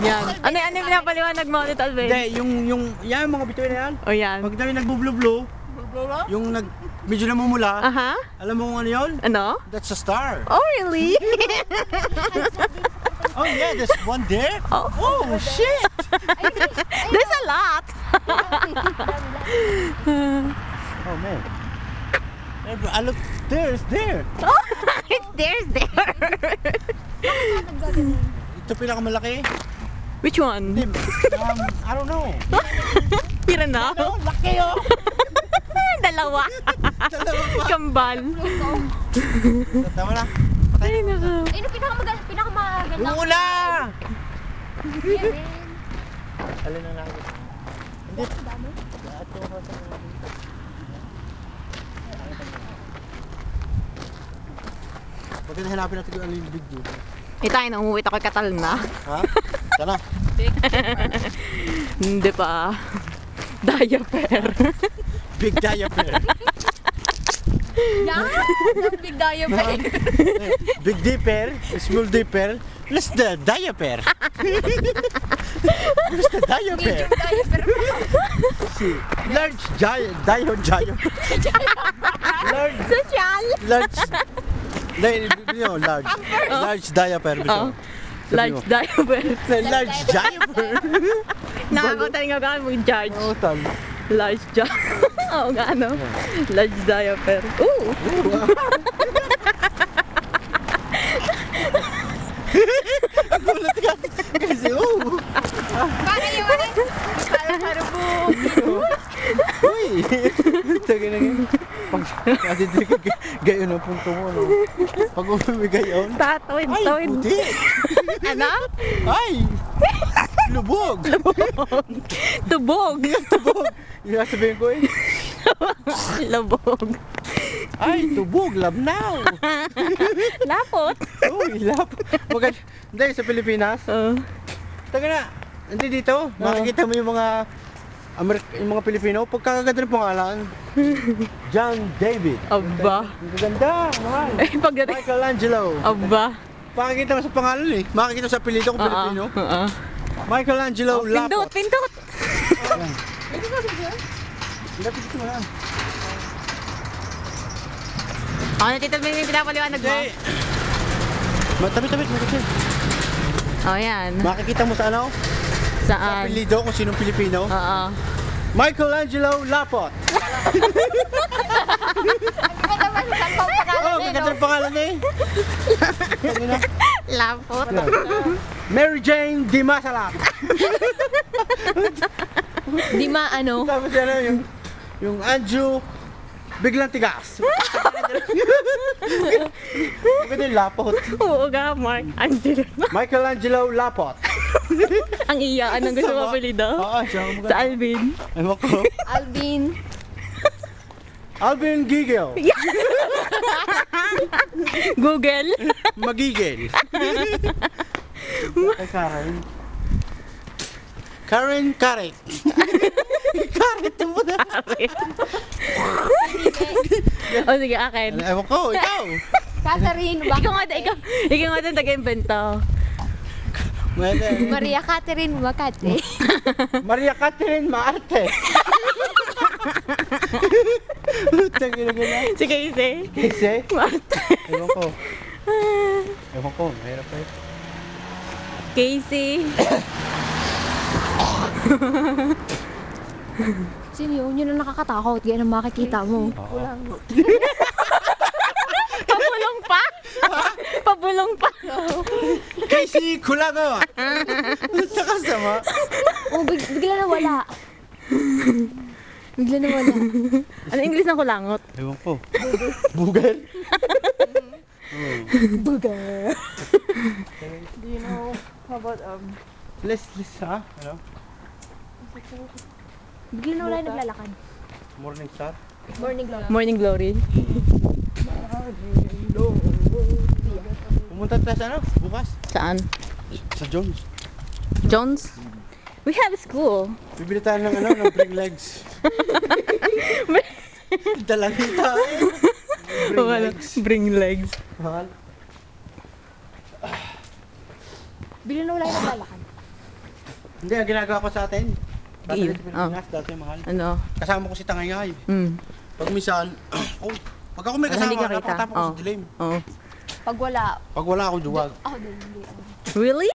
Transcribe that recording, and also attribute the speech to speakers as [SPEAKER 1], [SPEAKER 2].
[SPEAKER 1] Yan. Ano yung pinapaliwanag mo ulit, Alvin?
[SPEAKER 2] Hindi, yan mga bituin na yan.
[SPEAKER 1] O yan.
[SPEAKER 2] Pag tayo nagbo-blue-blue, yung medyo namumula,
[SPEAKER 1] Aha.
[SPEAKER 2] alam mo kung ano yun?
[SPEAKER 1] Ano?
[SPEAKER 2] That's a star.
[SPEAKER 1] Oh, really?
[SPEAKER 2] Oh yeah, there's one there. Oh shit!
[SPEAKER 1] There's a lot.
[SPEAKER 2] Oh man. I look, there's there.
[SPEAKER 1] Oh, there's there.
[SPEAKER 2] Ito pinakamalaki.
[SPEAKER 1] Which one?
[SPEAKER 2] I don't know.
[SPEAKER 1] Pira na?
[SPEAKER 2] Laki oh.
[SPEAKER 1] Dalawa.
[SPEAKER 2] Dalawa pa.
[SPEAKER 1] Kambal.
[SPEAKER 2] Tama na.
[SPEAKER 1] Ay, naka.
[SPEAKER 3] Ayun ang pinakamaganda.
[SPEAKER 2] Lula!
[SPEAKER 3] Yan din.
[SPEAKER 2] Alin na nakikita? Hindi. Pag hanapin natin kung ano yung big deal.
[SPEAKER 1] Tayo na umuwi ako katal na.
[SPEAKER 2] Ha? Sana.
[SPEAKER 1] Hindi pa. Diaper.
[SPEAKER 2] Big diaper.
[SPEAKER 3] Yan! Yung big diaper.
[SPEAKER 2] Big dipper, small dipper, plus the diaper. Plus the diaper.
[SPEAKER 3] Medium diaper.
[SPEAKER 2] Large diaper.
[SPEAKER 1] Social.
[SPEAKER 2] Large. Large diaper.
[SPEAKER 1] Oh. Large diaper.
[SPEAKER 2] Large diaper.
[SPEAKER 1] Nakakotay nga ka mo George.
[SPEAKER 2] Oo, tal.
[SPEAKER 1] Large diaper. Oo nga ano. Large diaper. Ooh.
[SPEAKER 2] Gulat ka. Kasi,
[SPEAKER 3] Para yung ano? Para po.
[SPEAKER 2] Uy! Tagay na ganyan. Kasi di ka gayon ang punto mo, no? Pag umimi gayon.
[SPEAKER 1] Tatoid.
[SPEAKER 2] Ay, puti!
[SPEAKER 1] Ano?
[SPEAKER 2] Ay! Lubog!
[SPEAKER 1] Tubog.
[SPEAKER 2] Tubog! Yung sabihin ko eh.
[SPEAKER 1] Lubog.
[SPEAKER 2] Ay, tubog! Labnaw!
[SPEAKER 1] Lapot.
[SPEAKER 2] Uy, lapot! Hindi, sa Pilipinas. Taga na, hindi dito. Makikita mo yung mga yung mga Pilipino, pagkakaganda ng pangalan. John David.
[SPEAKER 1] Aba.
[SPEAKER 2] Ang ganda, mahal.
[SPEAKER 1] Pagdating.
[SPEAKER 2] Michelangelo.
[SPEAKER 1] Aba.
[SPEAKER 2] Makikita mo sa pangalan eh. Makikita mo sa apelyido kung Pilipino. Michelangelo Lapot.
[SPEAKER 1] Pindot.
[SPEAKER 2] Lapit mo na.
[SPEAKER 1] Ano, Tito, may pinapaliwanag mo?
[SPEAKER 2] Hindi. Tabi-tabi.
[SPEAKER 1] Oh, yan.
[SPEAKER 2] Makikita mo sa ano? Sa
[SPEAKER 1] Saan?
[SPEAKER 2] apelyido kung sinong Pilipino.
[SPEAKER 1] Oo.
[SPEAKER 2] Michelangelo Lapot.
[SPEAKER 3] Iba naman sa pangalan
[SPEAKER 2] Oh,
[SPEAKER 3] eh,
[SPEAKER 2] maganda
[SPEAKER 3] no?
[SPEAKER 2] ng pangalan eh.
[SPEAKER 1] Lapot.
[SPEAKER 2] Mary Jane Di Masalap.
[SPEAKER 3] Di maano.
[SPEAKER 2] Tapos yan yung Anju biglang tigas. Maganda yung Lapot.
[SPEAKER 1] Oo nga, Mark. Angelo.
[SPEAKER 2] Michelangelo Lapot.
[SPEAKER 1] Ang iyaan ng gusto mo apelido?
[SPEAKER 2] Oo, siya ang
[SPEAKER 1] Sa
[SPEAKER 2] maganda.
[SPEAKER 1] Alvin.
[SPEAKER 2] Ewan ko.
[SPEAKER 3] Alvin.
[SPEAKER 2] Alvin Gigel.
[SPEAKER 1] Google.
[SPEAKER 2] Magigil. Ay, Karen. Karen Karet. Karet mo na.
[SPEAKER 1] O sige, akin.
[SPEAKER 2] Ewan ko, ikaw.
[SPEAKER 3] Catherine.
[SPEAKER 1] Ikaw nga din taga-invento.
[SPEAKER 3] Maria Catherine Makate.
[SPEAKER 2] Maria Catherine Maarte. Lutang ginagana.
[SPEAKER 1] Si Casey.
[SPEAKER 2] Kasi,
[SPEAKER 1] Marte.
[SPEAKER 2] ewan ko. Ewan ko, mahirap pa yun.
[SPEAKER 1] Casey.
[SPEAKER 3] Sino yun? Yun ang nakakatakot. Ganyan ang makikita mo.
[SPEAKER 1] Pabulong pa. Pabulong pa.
[SPEAKER 2] Casey Kulago! Sa kasama.
[SPEAKER 3] Oh, bigla na wala. Bigla na wala.
[SPEAKER 1] Ano English ng kulangot?
[SPEAKER 2] Ewan ko. Bugel?
[SPEAKER 3] Buga.
[SPEAKER 1] Do you know how about
[SPEAKER 2] Let's ha? Ano?
[SPEAKER 3] Bigla na wala yung naglalakad.
[SPEAKER 2] Morning Star?
[SPEAKER 3] Morning glory.
[SPEAKER 1] Morning Glory?
[SPEAKER 2] Pumunta tayo sa ano? Bukas?
[SPEAKER 1] Saan?
[SPEAKER 2] Sa Jones.
[SPEAKER 1] Jones? We have school.
[SPEAKER 2] Bibili tayo ng ano, ng bring legs. Dalangita. Bring legs.
[SPEAKER 1] Bring legs.
[SPEAKER 2] Mahal.
[SPEAKER 3] Bigla na wala yung naglalakad.
[SPEAKER 2] Hindi, ang ginagawa ko sa atin. Dati
[SPEAKER 1] Iyo.
[SPEAKER 2] sa Pilipinas, dati mahal.
[SPEAKER 1] Ano?
[SPEAKER 2] Kasama ko si Tangayay.
[SPEAKER 1] Mm.
[SPEAKER 2] Pag minsan, oh, pag ako may
[SPEAKER 1] Pag
[SPEAKER 2] kasama,
[SPEAKER 1] hindi ka kita.
[SPEAKER 2] napakatapos ko
[SPEAKER 1] Oh.
[SPEAKER 2] sa dilim.
[SPEAKER 1] Oh.
[SPEAKER 3] Pag wala,
[SPEAKER 2] Pag wala ako, duwag.
[SPEAKER 3] ako din, hindi.
[SPEAKER 1] Really?